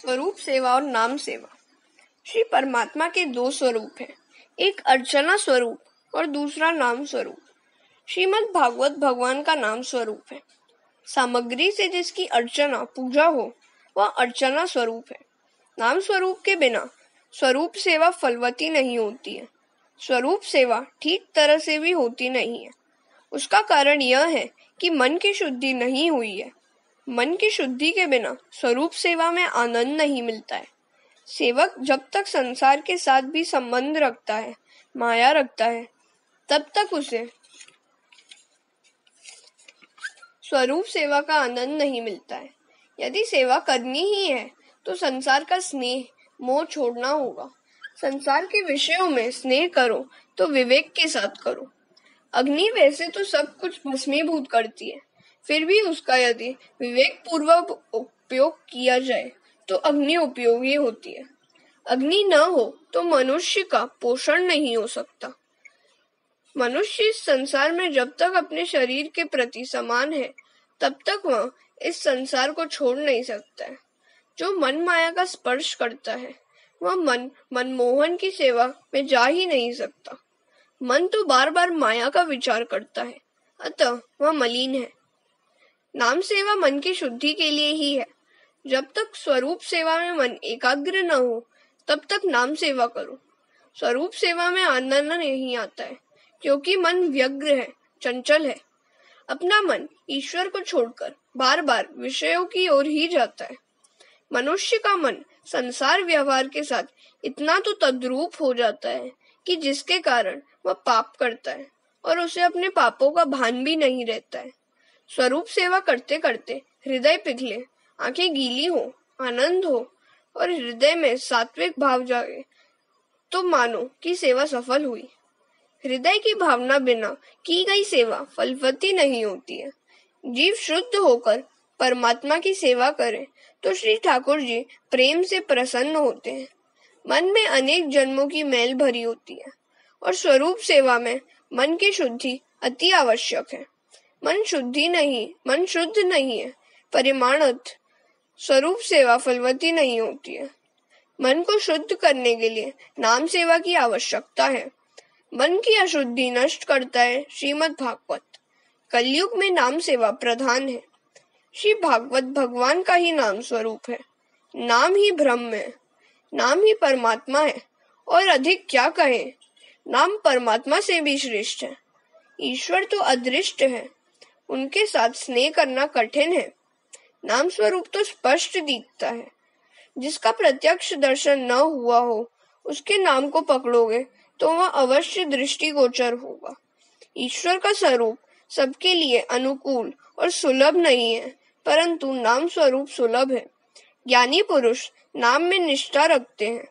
स्वरूप सेवा और नाम सेवा। श्री परमात्मा के दो स्वरूप हैं, एक अर्चना स्वरूप और दूसरा नाम स्वरूप। श्रीमद् भागवत भगवान का नाम स्वरूप है। सामग्री से जिसकी अर्चना पूजा हो वह अर्चना स्वरूप है। नाम स्वरूप के बिना स्वरूप सेवा फलवती नहीं होती है। स्वरूप सेवा ठीक तरह से भी होती नहीं है। उसका कारण यह है कि मन की शुद्धि नहीं हुई है। मन की शुद्धि के बिना स्वरूप सेवा में आनंद नहीं मिलता है। सेवक जब तक संसार के साथ भी संबंध रखता है, माया रखता है, तब तक उसे स्वरूप सेवा का आनंद नहीं मिलता है। यदि सेवा करनी ही है तो संसार का स्नेह मोह छोड़ना होगा। संसार के विषयों में स्नेह करो तो विवेक के साथ करो। अग्नि वैसे तो सब कुछ भस्मीभूत करती है, फिर भी उसका यदि विवेक पूर्वक उपयोग किया जाए तो अग्नि उपयोगी होती है। अग्नि न हो तो मनुष्य का पोषण नहीं हो सकता। मनुष्य इस संसार में जब तक अपने शरीर के प्रति समान है तब तक वह इस संसार को छोड़ नहीं सकता है। जो मन माया का स्पर्श करता है वह मन मनमोहन की सेवा में जा ही नहीं सकता। मन तो बार बार माया का विचार करता है, अतः वह मलिन है। नाम सेवा मन की शुद्धि के लिए ही है। जब तक स्वरूप सेवा में मन एकाग्र न हो तब तक नाम सेवा करो। स्वरूप सेवा में आनंद नहीं आता है क्योंकि मन व्यग्र है, चंचल है। अपना मन ईश्वर को छोड़कर बार बार विषयों की ओर ही जाता है। मनुष्य का मन संसार व्यवहार के साथ इतना तो तद्रूप हो जाता है कि जिसके कारण वह पाप करता है और उसे अपने पापों का भान भी नहीं रहता है। स्वरूप सेवा करते करते हृदय पिघले, आंखें गीली हो, आनंद हो और हृदय में सात्विक भाव जागे तो मानो कि सेवा सफल हुई। हृदय की भावना बिना की गई सेवा फलवती नहीं होती है। जीव शुद्ध होकर परमात्मा की सेवा करे तो श्री ठाकुर जी प्रेम से प्रसन्न होते हैं। मन में अनेक जन्मों की मैल भरी होती है और स्वरूप सेवा में मन की शुद्धि अति आवश्यक है। मन शुद्ध नहीं है, परिमाणत स्वरूप सेवा फलवती नहीं होती है। मन को शुद्ध करने के लिए नाम सेवा की आवश्यकता है। मन की अशुद्धि नष्ट करता है श्रीमद् भागवत। कलयुग में नाम सेवा प्रधान है। श्री भागवत भगवान का ही नाम स्वरूप है। नाम ही ब्रह्म है, नाम ही परमात्मा है और अधिक क्या कहें। नाम परमात्मा से भी श्रेष्ठ है। ईश्वर तो अदृष्ट है, उनके साथ स्नेह करना कठिन है। नाम स्वरूप तो स्पष्ट दिखता है। जिसका प्रत्यक्ष दर्शन न हुआ हो उसके नाम को पकड़ोगे तो वह अवश्य दृष्टिगोचर होगा। ईश्वर का स्वरूप सबके लिए अनुकूल और सुलभ नहीं है, परंतु नाम स्वरूप सुलभ है। ज्ञानी पुरुष नाम में निष्ठा रखते हैं,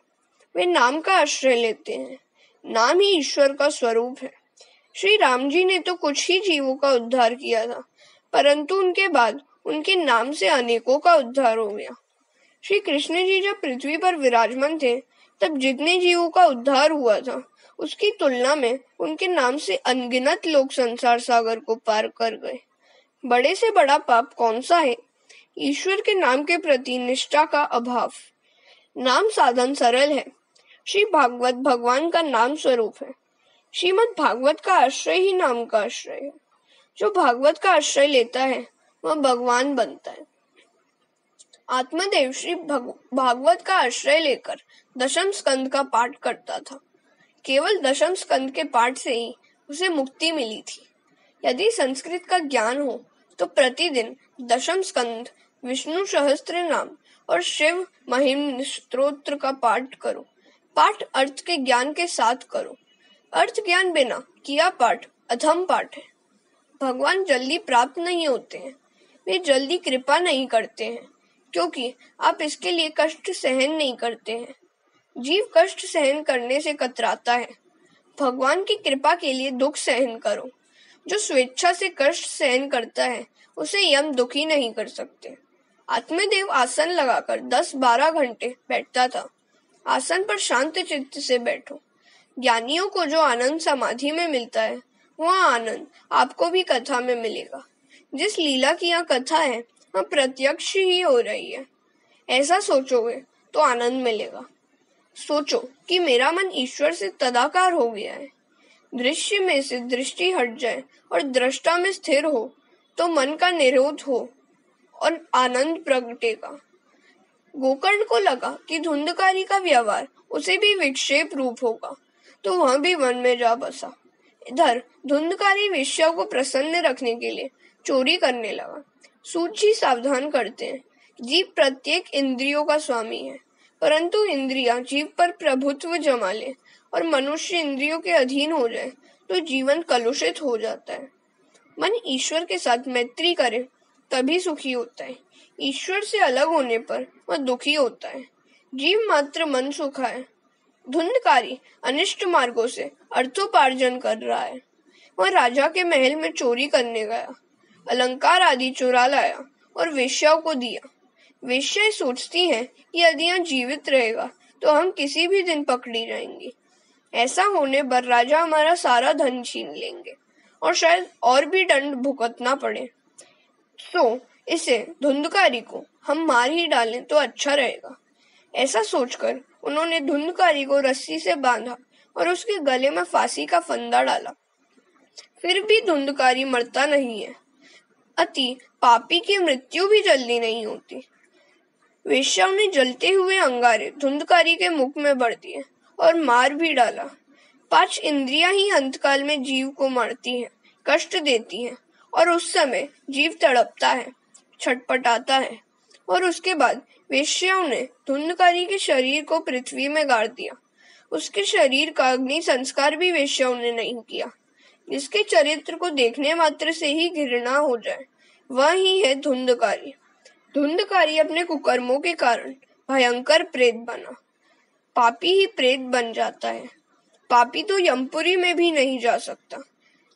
वे नाम का आश्रय लेते हैं। नाम ही ईश्वर का स्वरूप है। श्री राम जी ने तो कुछ ही जीवों का उद्धार किया था, परंतु उनके बाद उनके नाम से अनेकों का उद्धार हो गया। श्री कृष्ण जी जब पृथ्वी पर विराजमान थे तब जितने जीवों का उद्धार हुआ था उसकी तुलना में उनके नाम से अनगिनत लोग संसार सागर को पार कर गए। बड़े से बड़ा पाप कौन सा है? ईश्वर के नाम के प्रति निष्ठा का अभाव। नाम साधन सरल है। श्री भागवत भगवान का नाम स्वरूप है। श्रीमद् भागवत का आश्रय ही नाम का आश्रय है। जो भागवत का आश्रय लेता है वह भगवान बनता है। आत्मदेव श्री भागवत का आश्रय लेकर दशम स्कंद का पाठ करता था। केवल दशम स्कंद के पाठ से ही उसे मुक्ति मिली थी। यदि संस्कृत का ज्ञान हो तो प्रतिदिन दशम स्कंद, विष्णु सहस्त्र नाम और शिव महिम स्तोत्र का पाठ करो। पाठ अर्थ के ज्ञान के साथ करो। अर्थ ज्ञान बिना किया पाठ अधम पाठ है। भगवान जल्दी प्राप्त नहीं होते हैं, वे जल्दी कृपा नहीं करते हैं, क्योंकि आप इसके लिए कष्ट सहन नहीं करते हैं। जीव कष्ट सहन करने से कतराता है। भगवान की कृपा के लिए दुख सहन करो। जो स्वेच्छा से कष्ट सहन करता है उसे यम दुखी नहीं कर सकते। आत्मदेव आसन लगाकर 10-12 घंटे बैठता था। आसन पर शांत चित्त से बैठो। ज्ञानियों को जो आनंद समाधि में मिलता है वह आनंद आपको भी कथा में मिलेगा। जिस लीला की यहाँ कथा है वह प्रत्यक्ष ही हो रही है। ऐसा सोचोगे तो आनंद मिलेगा। सोचो कि मेरा मन ईश्वर से तदाकार हो गया है। दृश्य में से दृष्टि हट जाए और दृष्टा में स्थिर हो तो मन का निरोध हो और आनंद प्रगटेगा। गोकर्ण को लगा कि धुंधकारी का व्यवहार उसे भी विक्षेप रूप होगा, तो वह भी वन में जा बसा। इधर धुंधकारी वेश्या को प्रसन्न रखने के लिए चोरी करने लगा। सूत जी सावधान करते हैं, जीव प्रत्येक इंद्रियों का स्वामी है, परंतु इंद्रियां जीव पर प्रभुत्व जमा ले और मनुष्य इंद्रियों के अधीन हो जाए तो जीवन कलुषित हो जाता है। मन ईश्वर के साथ मैत्री करे तभी सुखी होता है। ईश्वर से अलग होने पर वह दुखी होता है। जीव मात्र मन सुखा है। धुंधकारी अनिष्ट मार्गों से अर्थोपार्जन कर रहा है। वह राजा के महल में चोरी करने गया, अलंकार आदि चुरा लाया और वेश्याओं को दिया। वेश्याएं सोचती हैं कि यदि यह जीवित रहेगा तो हम किसी भी दिन पकड़ी जाएंगी। ऐसा होने पर राजा हमारा सारा धन छीन लेंगे और शायद और भी दंड भुगतना पड़े। सो इसे धुंधकारी को हम मार ही डालें तो अच्छा रहेगा। ऐसा सोचकर उन्होंने धुंधकारी को रस्सी से बांधा और उसके गले में फांसी का फंदा डाला। फिर भी धुंधकारी मरता नहीं है। अति पापी की मृत्यु भी जल्दी नहीं होती। वेश्याओं ने जलते हुए अंगारे धुंधकारी के मुख में भर दिए और मार भी डाला। 5 इंद्रियां ही अंतकाल में जीव को मारती हैं, कष्ट देती हैं, और उस समय जीव तड़पता है, छटपटाता है। और उसके बाद वेश्याओं ने धुंधकारी के शरीर को पृथ्वी में गाड़ दिया। उसके शरीर का अग्नि संस्कार भी वेश्याओं ने नहीं किया। जिसके चरित्र को देखने मात्र से ही घृणा हो जाए वह ही है धुंधकारी। धुंधकारी अपने कुकर्मों के कारण भयंकर प्रेत बना। पापी ही प्रेत बन जाता है। पापी तो यमपुरी में भी नहीं जा सकता,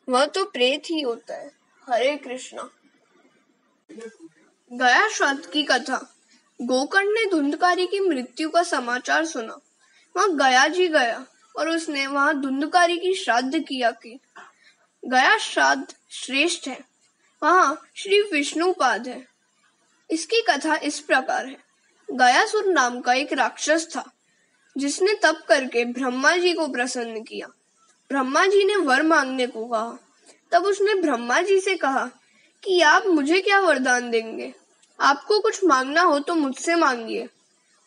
वह तो प्रेत ही होता है। हरे कृष्णा। गया श्राद्ध की कथा। गोकर्ण ने धुंधकारी की मृत्यु का समाचार सुना। वह गया जी गया और उसने वहां धुंधकारी की श्राद्ध किया कि गया श्राद्ध श्रेष्ठ है, वहां श्री विष्णुपाद है। इसकी कथा इस प्रकार है। गयासुर नाम का एक राक्षस था जिसने तप करके ब्रह्मा जी को प्रसन्न किया। ब्रह्मा जी ने वर मांगने को कहा। तब उसने ब्रह्मा जी से कहा कि आप मुझे क्या वरदान देंगे? आपको कुछ मांगना हो तो मुझसे मांगिए।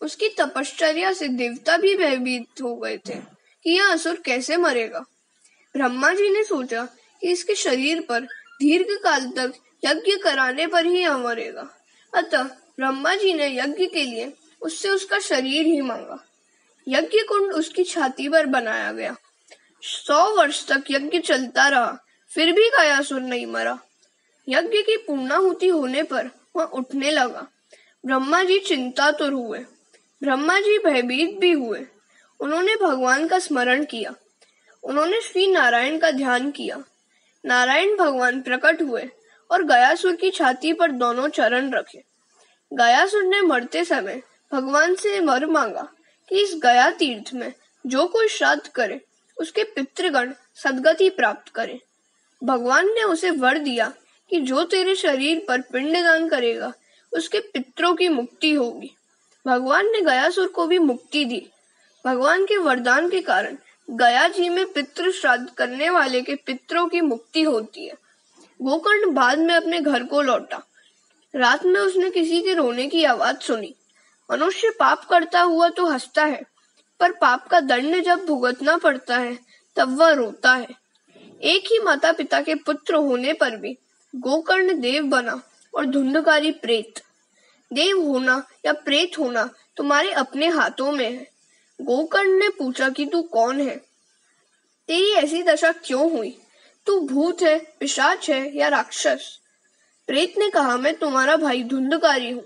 उसकी तपश्चर्या से देवता भी भयभीत हो गए थे कि यह असुर कैसे मरेगा। ब्रह्मा जी ने सोचा कि इसके शरीर पर दीर्घ काल तक यज्ञ कराने पर ही यह मरेगा। अतः ब्रह्मा जी ने यज्ञ के लिए उससे उसका शरीर ही मांगा। यज्ञ कुंड उसकी छाती पर बनाया गया। 100 वर्ष तक यज्ञ चलता रहा, फिर भी गयासुर नहीं मरा। यज्ञ की पूर्णाहुति होने पर वह उठने लगा। ब्रह्मा जी चिंतातुर हुए। ब्रह्मा जी भयभीत भी हुए। उन्होंने भगवान का स्मरण किया। उन्होंने श्री नारायण का ध्यान किया। नारायण भगवान प्रकट हुए और गयासुर की छाती पर दोनों चरण रखे। गयासुर ने मरते समय भगवान से वर मांगा कि इस गया तीर्थ में जो कोई श्राद्ध करे उसके पितृगण सद्गति प्राप्त करे। भगवान ने उसे वर दिया कि जो तेरे शरीर पर पिंडदान करेगा उसके पितरों की मुक्ति होगी। भगवान ने गयासुर को भी मुक्ति दी। भगवान के वरदान के कारण गया जी में पितृ श्राद्ध करने वाले के पितरों की मुक्ति होती है। गोकर्ण बाद में अपने घर को लौटा। रात में उसने किसी के रोने की आवाज सुनी। मनुष्य पाप करता हुआ तो हंसता है, पर पाप का दंड जब भुगतना पड़ता है तब वह रोता है। एक ही माता पिता के पुत्र होने पर भी गोकर्ण देव बना और धुंधकारी प्रेत। देव होना या प्रेत होना तुम्हारे अपने हाथों में है। गोकर्ण ने पूछा कि तू कौन है? तेरी ऐसी दशा क्यों हुई? तू भूत है, पिशाच है या राक्षस? प्रेत ने कहा, मैं तुम्हारा भाई धुंधकारी हूँ।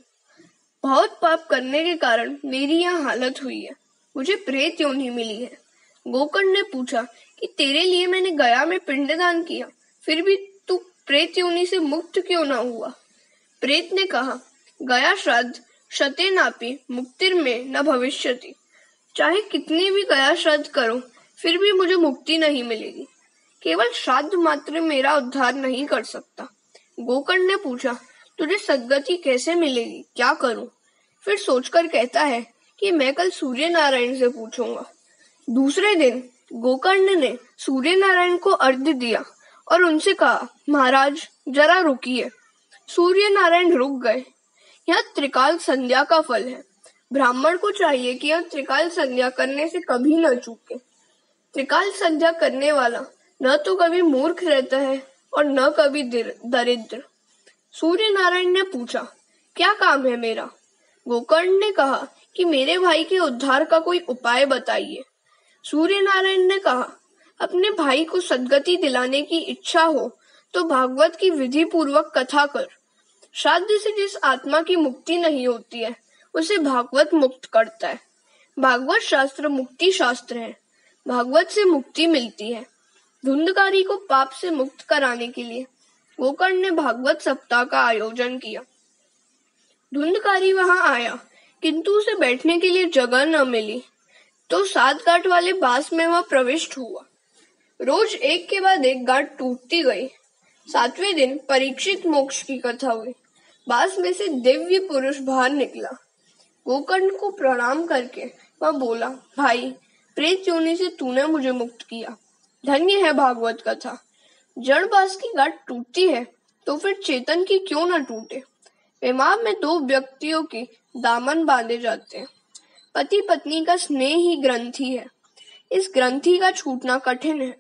बहुत पाप करने के कारण मेरी यह हालत हुई है। मुझे प्रेत योनि मिली है। गोकर्ण ने पूछा कि तेरे लिए मैंने गया में पिंडदान किया, फिर भी तू प्रेत योनि से मुक्त क्यों ना हुआ? प्रेत ने कहा, गया श्राद्ध शते नापि मुक्तिर में न भविष्यति। चाहे कितनी भी गया श्राद्ध करो फिर भी मुझे मुक्ति नहीं मिलेगी। केवल श्राद्ध मात्र मेरा उद्धार नहीं कर सकता। गोकर्ण ने पूछा, तुझे सद्गति कैसे मिलेगी? क्या करूं? फिर सोचकर कहता है कि मैं कल सूर्य नारायण से पूछूंगा। दूसरे दिन गोकर्ण ने सूर्य नारायण को अर्घ्य दिया और उनसे कहा, महाराज जरा रुकिए। सूर्य नारायण रुक गए। यह त्रिकाल संध्या का फल है। ब्राह्मण को चाहिए कि यह त्रिकाल संध्या करने से कभी न चूके। त्रिकाल संध्या करने वाला न तो कभी मूर्ख रहता है और न कभी दरिद्र। सूर्य नारायण ने पूछा, क्या काम है मेरा? गोकर्ण ने कहा कि मेरे भाई के उद्धार का कोई उपाय बताइए। सूर्य नारायण ने कहा, अपने भाई को सद्गति दिलाने की इच्छा हो तो भागवत की विधि पूर्वक कथा कर। श्राद्ध से जिस आत्मा की मुक्ति नहीं होती है उसे भागवत मुक्त करता है। भागवत शास्त्र मुक्ति शास्त्र है। भागवत से मुक्ति मिलती है। धुंधकारी को पाप से मुक्त कराने के लिए गोकर्ण ने भागवत सप्ताह का आयोजन किया। धुंधकारी वहां आया, किंतु उसे बैठने के लिए जगह न मिली, तो 7 गांठ वाले बांस में वह प्रविष्ट हुआ। रोज एक के बाद एक गांठ टूटती गई। 7वें दिन परीक्षित मोक्ष की कथा हुई। बांस में से दिव्य पुरुष बाहर निकला। गोकर्ण को प्रणाम करके वह बोला, भाई, प्रेत योनि से तूने मुझे मुक्त किया। धन्य है भागवत कथा। जड़ बांस की गांठ टूटती है तो फिर चेतन की क्यों न टूटे। विवाह में 2 व्यक्तियों के दामन बांधे जाते हैं। पति पत्नी का स्नेह ही ग्रंथि है। इस ग्रंथि का छूटना कठिन है।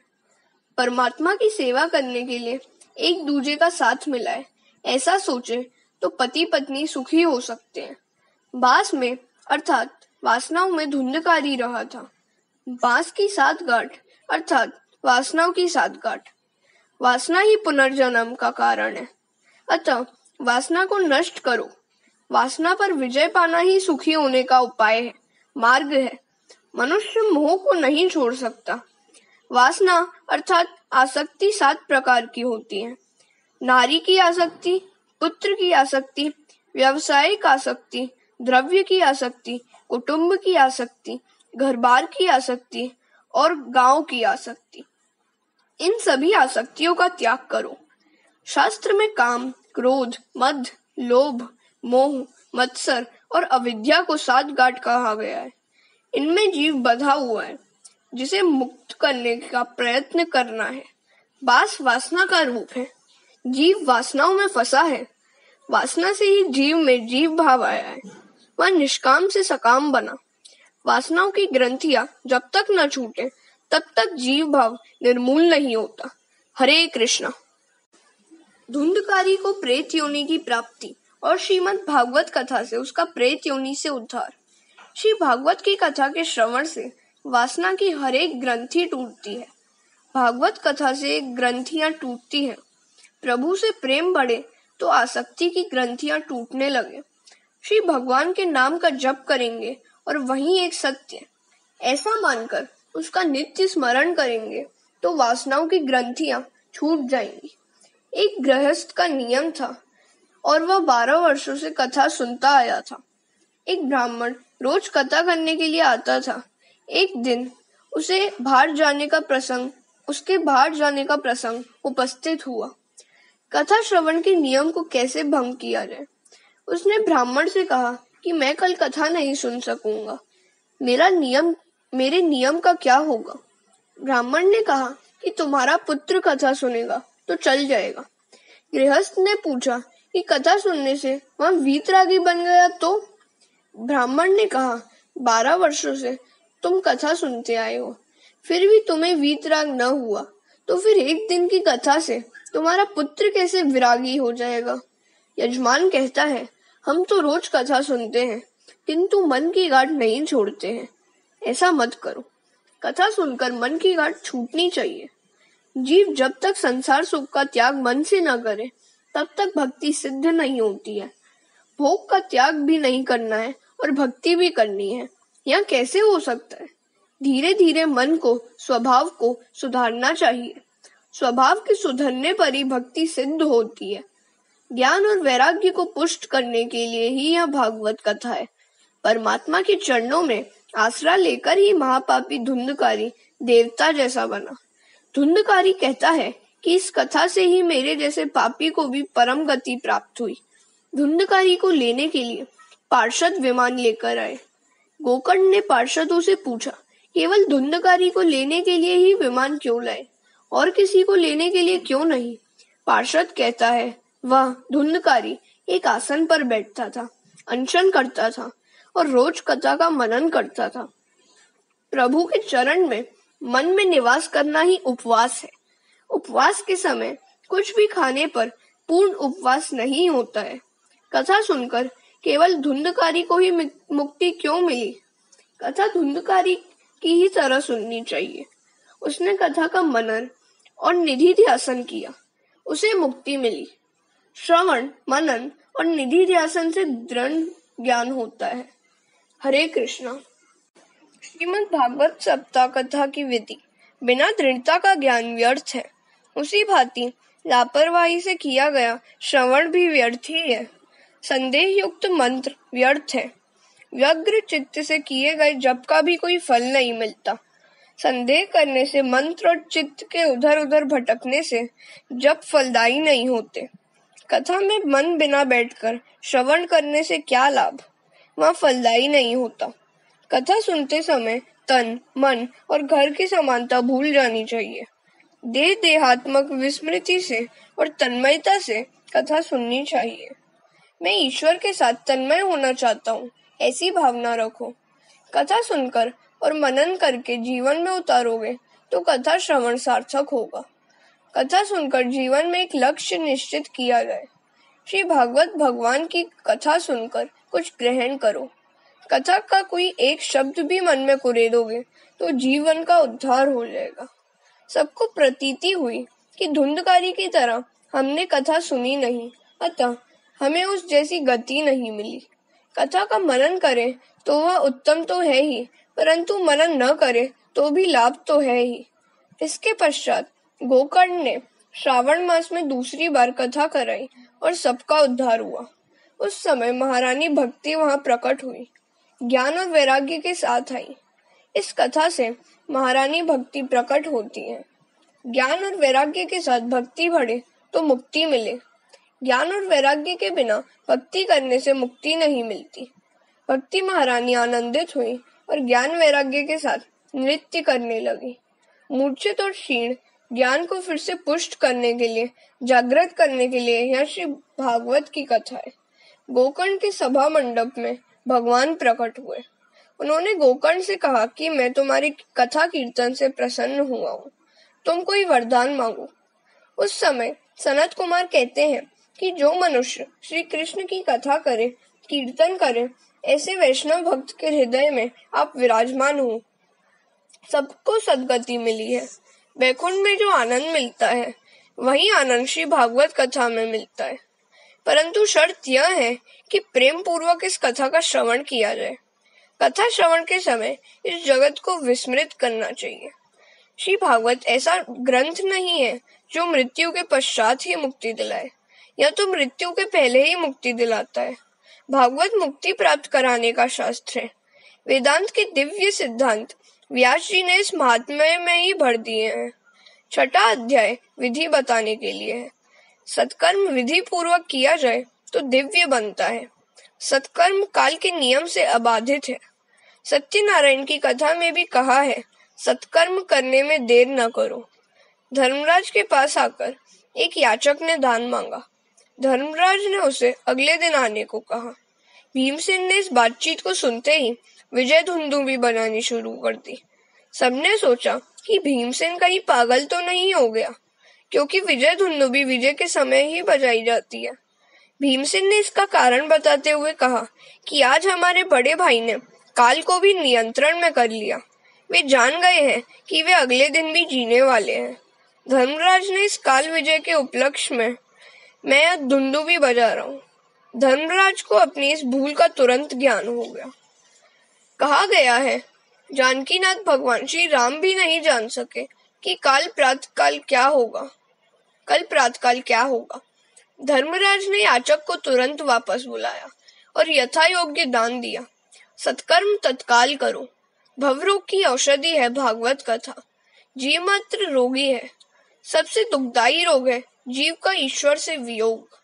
परमात्मा की सेवा करने के लिए एक दूजे का साथ मिलाए, ऐसा सोचे तो पति पत्नी सुखी हो सकते हैं। बांस में अर्थात वासनाओं में धुंधकारी रहा था। बांस की 7 गांठ अर्थात वासनाओं की 7 गांठ। वासना ही पुनर्जन्म का कारण है। अतः वासना को नष्ट करो। वासना पर विजय पाना ही सुखी होने का उपाय है, मार्ग है। मनुष्य मोह को नहीं छोड़ सकता। वासना अर्थात आसक्ति 7 प्रकार की होती है। नारी की आसक्ति, पुत्र की आसक्ति, व्यावसायिक आसक्ति, द्रव्य की आसक्ति, कुटुंब की आसक्ति, घर-बार की आसक्ति और गांव की आसक्ति। इन सभी आसक्तियों का त्याग करो। शास्त्र में काम, क्रोध, मद, लोभ, मोह, मत्सर और अविद्या को 7 गांठ कहा गया है। इनमें जीव बंधा हुआ है, जिसे मुक्त करने का प्रयत्न करना है। बांस वासना का रूप है। जीव वासनाओं में फंसा है। वासना से ही जीव में जीव भाव आया है। वह निष्काम से सकाम बना। वासनाओं की ग्रंथियां जब तक न छूटे तब तक जीव भाव निर्मूल नहीं होता। हरे कृष्णा। धुंधकारी को प्रेत योनि की प्राप्ति और श्रीमद् भागवत कथा से उसका प्रेत योनि से उद्धार। श्री भागवत की कथा के श्रवण से वासना की हर एक ग्रंथि टूटती है। भागवत कथा से ग्रंथियां टूटती हैं। प्रभु से प्रेम बढ़े तो आसक्ति की ग्रंथियां टूटने लगे। श्री भगवान के नाम का जप करेंगे और वही एक सत्य, ऐसा मानकर उसका नित्य स्मरण करेंगे तो वासनाओं की ग्रंथियां छूट जाएंगी। एक गृहस्थ का नियम था और वह 12 वर्षों से कथा सुनता आया था। एक ब्राह्मण रोज कथा करने के लिए आता था। एक दिन उसके बाहर जाने का प्रसंग उपस्थित हुआ। कथा श्रवण के नियम को कैसे भंग किया जाए। उसने ब्राह्मण से कहा कि मैं कल कथा नहीं सुन सकूंगा। मेरे नियम का क्या होगा? ब्राह्मण ने कहा कि तुम्हारा पुत्र कथा सुनेगा तो चल जाएगा। गृहस्थ ने पूछा कि कथा सुनने से वह वीतरागी बन गया तो? ब्राह्मण ने कहा, 12 वर्षों से तुम कथा सुनते आए हो, फिर भी तुम्हें वीतराग न हुआ, तो फिर एक दिन की कथा से तुम्हारा पुत्र कैसे विरागी हो जाएगा? यजमान कहता है, हम तो रोज कथा सुनते हैं, किंतु मन की गांठ नहीं छोड़ते हैं। ऐसा मत करो। कथा सुनकर मन की गांठ छूटनी चाहिए। जीव जब तक संसार सुख का त्याग मन से न करे, तब तक भक्ति सिद्ध नहीं होती है। भोग का त्याग भी नहीं करना है और भक्ति भी करनी है, यह कैसे हो सकता है? धीरे धीरे मन को, स्वभाव को सुधारना चाहिए। स्वभाव के सुधरने पर ही भक्ति सिद्ध होती है। ज्ञान और वैराग्य को पुष्ट करने के लिए ही यह भागवत कथा है। परमात्मा के चरणों में आसरा लेकर ही महापापी धुंधकारी देवता जैसा बना। धुंधकारी कहता है कि इस कथा से ही मेरे जैसे पापी को भी परम गति प्राप्त हुई। धुंधकारी को लेने के लिए पार्षद विमान लेकर आए। गोकर्ण ने पार्षदों से पूछा, केवल धुंधकारी को लेने के लिए ही विमान क्यों लाए, और किसी को लेने के लिए क्यों नहीं? पार्षद कहता है, वह धुंधकारी एक आसन पर बैठता था, अनशन करता था और रोज कथा का मनन करता था। प्रभु के चरण में मन में निवास करना ही उपवास है। उपवास के समय कुछ भी खाने पर पूर्ण उपवास नहीं होता है। कथा सुनकर केवल धुंधकारी को ही मुक्ति क्यों मिली? कथा धुंधकारी की ही तरह सुननी चाहिए। उसने कथा का मनन और निधि ध्यासन किया, उसे मुक्ति मिली। श्रवण, मनन और निधि ध्यासन से दृढ़ ज्ञान होता है। हरे कृष्णा। श्रीमद् भागवत सप्ताह कथा की विधि। बिना दृढ़ता का ज्ञान व्यर्थ है। उसी भांति लापरवाही से किया गया श्रवण भी व्यर्थ ही है। संदेह युक्त मंत्र व्यर्थ है। व्यग्र चित्त से किए गए जप का भी कोई फल नहीं मिलता। संदेह करने से मंत्र और चित्त के उधर उधर भटकने से जप फलदायी नहीं होते। कथा में मन बिना बैठकर श्रवण करने से क्या लाभ? वह फलदायी नहीं होता। कथा सुनते समय तन, मन और घर की समानता भूल जानी चाहिए। देहात्मक विस्मृति से और तन्मयता से कथा सुननी चाहिए। मैं ईश्वर के साथ तन्मय होना चाहता हूँ, ऐसी भावना रखो। कथा सुनकर और मनन करके जीवन में उतारोगे तो कथा श्रवण सार्थक होगा। कथा सुनकर जीवन में एक लक्ष्य निश्चित किया जाए। श्री भागवत भगवान की कथा सुनकर कुछ ग्रहण करो। कथा का कोई एक शब्द भी मन में कुरेदोगे तो जीवन का उद्धार हो जाएगा। सबको प्रतीति हुई कि धुंधकारी की तरह हमने कथा सुनी नहीं, अतः हमें उस जैसी गति नहीं मिली। कथा का मनन करें तो वह उत्तम तो है ही, परंतु मनन न करे तो भी लाभ तो है ही। इसके पश्चात गोकर्ण ने श्रावण मास में दूसरी बार कथा कराई और सबका उद्धार हुआ। उस समय महारानी भक्ति वहां प्रकट हुई, ज्ञान और वैराग्य के साथ आई। इस कथा से महारानी भक्ति प्रकट होती है। ज्ञान और वैराग्य के साथ भक्ति बढ़े तो मुक्ति मिले। ज्ञान और वैराग्य के बिना भक्ति करने से मुक्ति नहीं मिलती। भक्ति महारानी आनंदित हुई और ज्ञान वैराग्य के साथ नृत्य करने लगी। मूर्छित और क्षीण ज्ञान को फिर से पुष्ट करने के लिए, जागृत करने के लिए यह श्री भागवत की कथा है। गोकर्ण के सभा मंडप में भगवान प्रकट हुए। उन्होंने गोकर्ण से कहा कि मैं तुम्हारी कथा कीर्तन से प्रसन्न हुआ हूँ, तुम कोई वरदान मांगो। उस समय सनत कुमार कहते हैं कि जो मनुष्य श्री कृष्ण की कथा करे, कीर्तन करे, ऐसे वैष्णव भक्त के हृदय में आप विराजमान हो। सबको सद्गति मिली है। वैकुंठ में जो आनंद मिलता है वही आनंद श्री भागवत कथा में मिलता है, परंतु शर्त यह है कि प्रेम पूर्वक इस कथा का श्रवण किया जाए। कथा श्रवण के समय इस जगत को विस्मृत करना चाहिए। श्री भागवत ऐसा ग्रंथ नहीं है जो मृत्यु के पश्चात ही मुक्ति दिलाए, यह तो मृत्यु के पहले ही मुक्ति दिलाता है। भागवत मुक्ति प्राप्त कराने का शास्त्र है। वेदांत के दिव्य सिद्धांत व्यास जी ने इस महात्म्य में ही भर दिए हैं। छठा अध्याय विधि बताने के लिए है। सत्कर्म विधि पूर्वक किया जाए तो दिव्य बनता है। सत्कर्म काल के नियम से अबाधित है। सत्यनारायण की कथा में भी कहा है, सत्कर्म करने में देर न करो। धर्मराज के पास आकर एक याचक ने दान मांगा। धर्मराज ने उसे अगले दिन आने को कहा। भीमसेन ने इस बातचीत को सुनते ही विजय धुंदुभी बनानी शुरू कर दी। सबने सोचा कि भीमसेन कहीं पागल तो नहीं हो गया, क्योंकि विजय धुंदुभी विजय के समय ही बजाई जाती है। भीमसेन ने इसका कारण बताते हुए कहा कि आज हमारे बड़े भाई ने काल को भी नियंत्रण में कर लिया। वे जान गए हैं कि वे अगले दिन भी जीने वाले हैं। धर्मराज ने इस काल विजय के उपलक्ष्य में मैं धुंदुभी बजा रहा हूँ। धर्मराज को अपनी इस भूल का तुरंत ज्ञान हो गया। कहा गया है, जानकीनाथ भगवान श्री राम भी नहीं जान सके कि कल प्रातःकाल क्या होगा। धर्मराज ने याचक को तुरंत वापस बुलाया और यथा योग्य दान दिया। सत्कर्म तत्काल करो। भवरोग की औषधि है भागवत कथा। जीव मात्र रोगी है। सबसे दुखदायी रोग है जीव का ईश्वर से वियोग।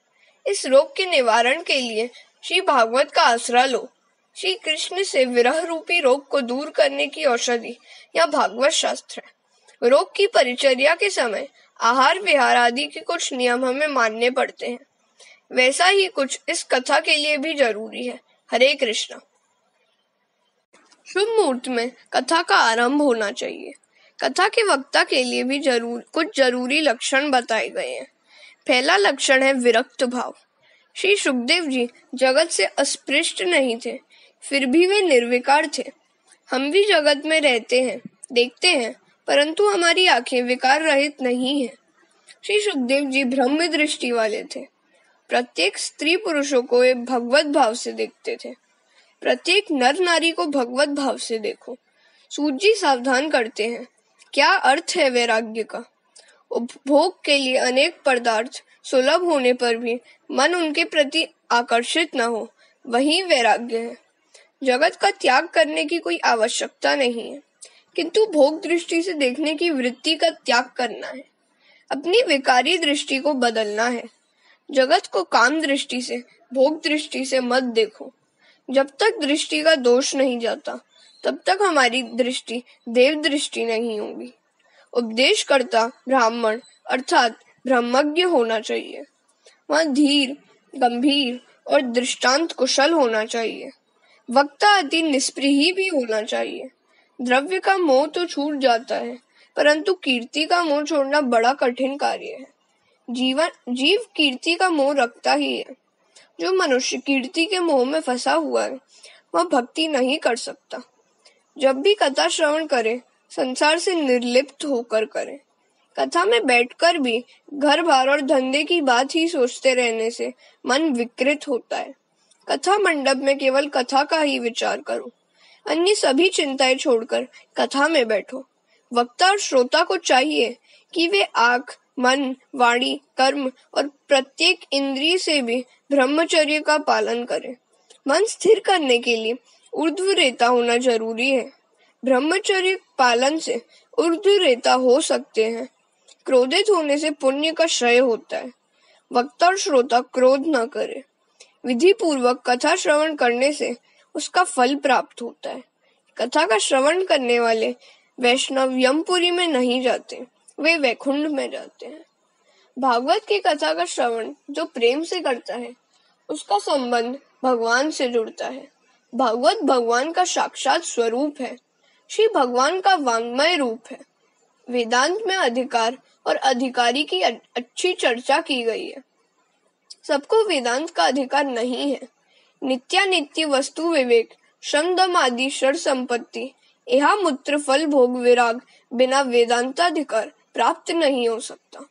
इस रोग के निवारण के लिए श्री भागवत का आसरा लो। श्री कृष्ण से विरह रूपी रोग को दूर करने की औषधि यह भागवत शास्त्र है। रोग की परिचर्या के समय आहार विहार आदि के कुछ नियम हमें मानने पड़ते हैं, वैसा ही कुछ इस कथा के लिए भी जरूरी है। हरे कृष्णा। शुभ मुहूर्त में कथा का आरंभ होना चाहिए। कथा के वक्ता के लिए भी कुछ जरूरी लक्षण बताए गए हैं। पहला लक्षण है विरक्त भाव। श्री सुखदेव जी जगत से अस्पृष्ट नहीं थे, फिर भी वे निर्विकार थे। हम भी जगत में रहते हैं, देखते हैं, परंतु हमारी आंखें विकार रहित नहीं है। श्री सुखदेव जी ब्रह्म दृष्टि वाले थे। प्रत्येक स्त्री पुरुषों को वे भगवत भाव से देखते थे। प्रत्येक नर नारी को भगवत भाव से देखो। सूत जी सावधान करते हैं, क्या अर्थ है वैराग्य का। उपभोग के लिए अनेक पदार्थ सुलभ होने पर भी मन उनके प्रति आकर्षित न हो, वही वैराग्य है। जगत का त्याग करने की कोई आवश्यकता नहीं है, किंतु भोग दृष्टि से देखने की वृत्ति का त्याग करना है। अपनी विकारी दृष्टि को बदलना है। जगत को काम दृष्टि से, भोग दृष्टि से मत देखो। जब तक दृष्टि का दोष नहीं जाता, तब तक हमारी दृष्टि देव दृष्टि नहीं होगी। उपदेशकर्ता ब्राह्मण अर्थात ब्रह्मज्ञ होना चाहिए। वह धीर, गंभीर और दृष्टांत कुशल होना चाहिए। वक्ता अति निष्प्रिय भी होना चाहिए। द्रव्य का मोह तो छूट जाता है, परंतु कीर्ति का मोह छोड़ना बड़ा कठिन कार्य है। जीव कीर्ति का मोह रखता ही है। जो मनुष्य कीर्ति के मोह में फंसा हुआ है, वह भक्ति नहीं कर सकता। जब भी कथा श्रवण करे, संसार से निर्लिप्त होकर करे। कथा में बैठकर भी घर बार और धंधे की बात ही सोचते रहने से मन विकृत होता है। कथा मंडप में केवल कथा का ही विचार करो। अन्य सभी चिंताएं छोड़कर कथा में बैठो। वक्ता और श्रोता को चाहिए कि वे आंख, मन, वाणी, कर्म और प्रत्येक इंद्रिय से भी ब्रह्मचर्य का पालन करें। मन स्थिर करने के लिए ऊर्ध्वरेता होना जरूरी है। ब्रह्मचर्य पालन से ऊर्ध्वरेता हो सकते हैं। क्रोधित होने से पुण्य का क्षय होता है। वक्ता और श्रोता क्रोध न करे। विधि पूर्वक कथा श्रवण करने से उसका फल प्राप्त होता है। कथा का श्रवण करने वाले वैष्णव यमपुरी में नहीं जाते, वे वैकुंठ में जाते हैं। भागवत की कथा का श्रवण जो प्रेम से करता है, उसका संबंध भगवान से जुड़ता है। भागवत भगवान का साक्षात स्वरूप है। श्री भगवान का वांग्मय रूप है। वेदांत में अधिकार और अधिकारी की अच्छी चर्चा की गई है। सबको वेदांत का अधिकार नहीं है। नित्यानित्य वस्तु विवेक, श्रम दम आदि षड संपत्ति, यह मूत्र फल भोग विराग बिना वेदांताधिकार प्राप्त नहीं हो सकता।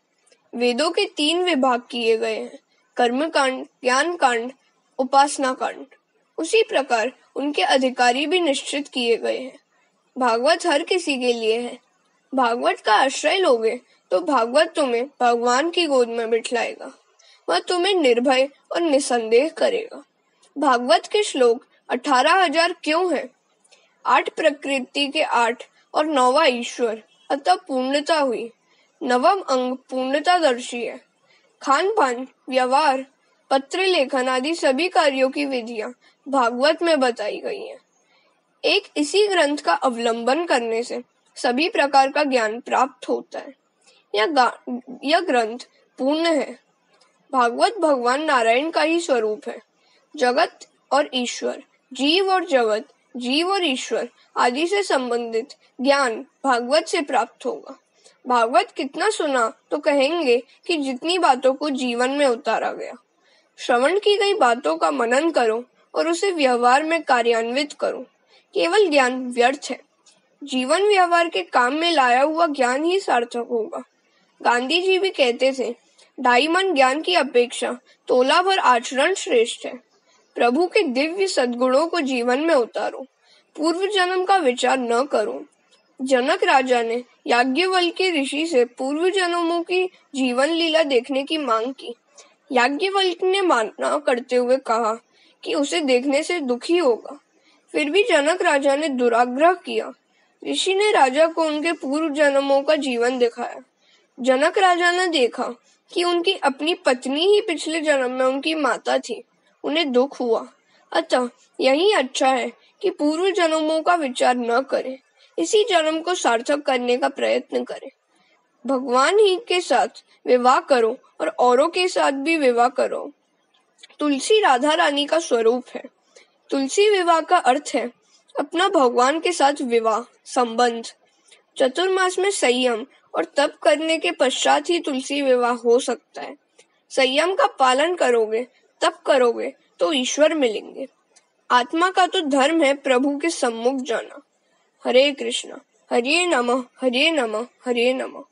वेदों के 3 विभाग किए गए हैं, कर्म कांड, ज्ञान कांड, उपासना कांड। उसी प्रकार उनके अधिकारी भी निश्चित किए गए हैं। भागवत हर किसी के लिए है। भागवत का आश्रय लोगे तो भागवत तुम्हें भगवान की गोद में बिठलाएगा। वह तुम्हें निर्भय और निसंदेह करेगा। भागवत के श्लोक 18,000 क्यों हैं? 8 प्रकृति के 8 और 9वां ईश्वर, अतः पूर्णता हुई। 9वां अंग पूर्णतादर्शी है। खान पान, व्यवहार, पत्र लेखन आदि सभी कार्यों की विधियां भागवत में बताई गई हैं। एक इसी ग्रंथ का अवलंबन करने से सभी प्रकार का ज्ञान प्राप्त होता है। यह ग्रंथ पूर्ण है। भागवत भगवान नारायण का ही स्वरूप है। जगत और ईश्वर, जीव और जगत, जीव और ईश्वर आदि से संबंधित ज्ञान भागवत से प्राप्त होगा। भागवत कितना सुना तो कहेंगे कि जितनी बातों को जीवन में उतारा गया। श्रवण की गई बातों का मनन करो और उसे व्यवहार में कार्यान्वित करो। केवल ज्ञान व्यर्थ है। जीवन व्यवहार के काम में लाया हुआ ज्ञान ही सार्थक होगा। गांधी जी भी कहते थे, 2.5 मन ज्ञान की अपेक्षा तोला भर आचरण श्रेष्ठ है। प्रभु के दिव्य सद्गुणों को जीवन में उतारो। पूर्व जन्म का विचार न करो। जनक राजा ने याज्ञवल्क्य ऋषि से पूर्व जन्मों की जीवन लीला देखने की मांग की। याज्ञवल्क्य ने माना करते हुए कहा कि उसे देखने से दुखी होगा। फिर भी जनक राजा ने दुराग्रह किया। ऋषि ने राजा को उनके पूर्व जन्मों का जीवन दिखाया। जनक राजा ने देखा कि उनकी अपनी पत्नी ही पिछले जन्म में उनकी माता थी उन्हें दुख हुआ। अतः यही अच्छा है कि पूर्व जन्मों का विचार न करें, इसी जन्म को सार्थक करने का प्रयत्न करें। भगवान ही के साथ विवाह करो और औरों के साथ भी विवाह करो। तुलसी राधा रानी का स्वरूप है। तुलसी विवाह का अर्थ है अपना भगवान के साथ विवाह संबंध। चतुर्मास में संयम और तप करने के पश्चात ही तुलसी विवाह हो सकता है। संयम का पालन करोगे, तप करोगे तो ईश्वर मिलेंगे। आत्मा का तो धर्म है प्रभु के सम्मुख जाना। हरे कृष्णा, हरे नमः, हरे नमः, हरे नमः।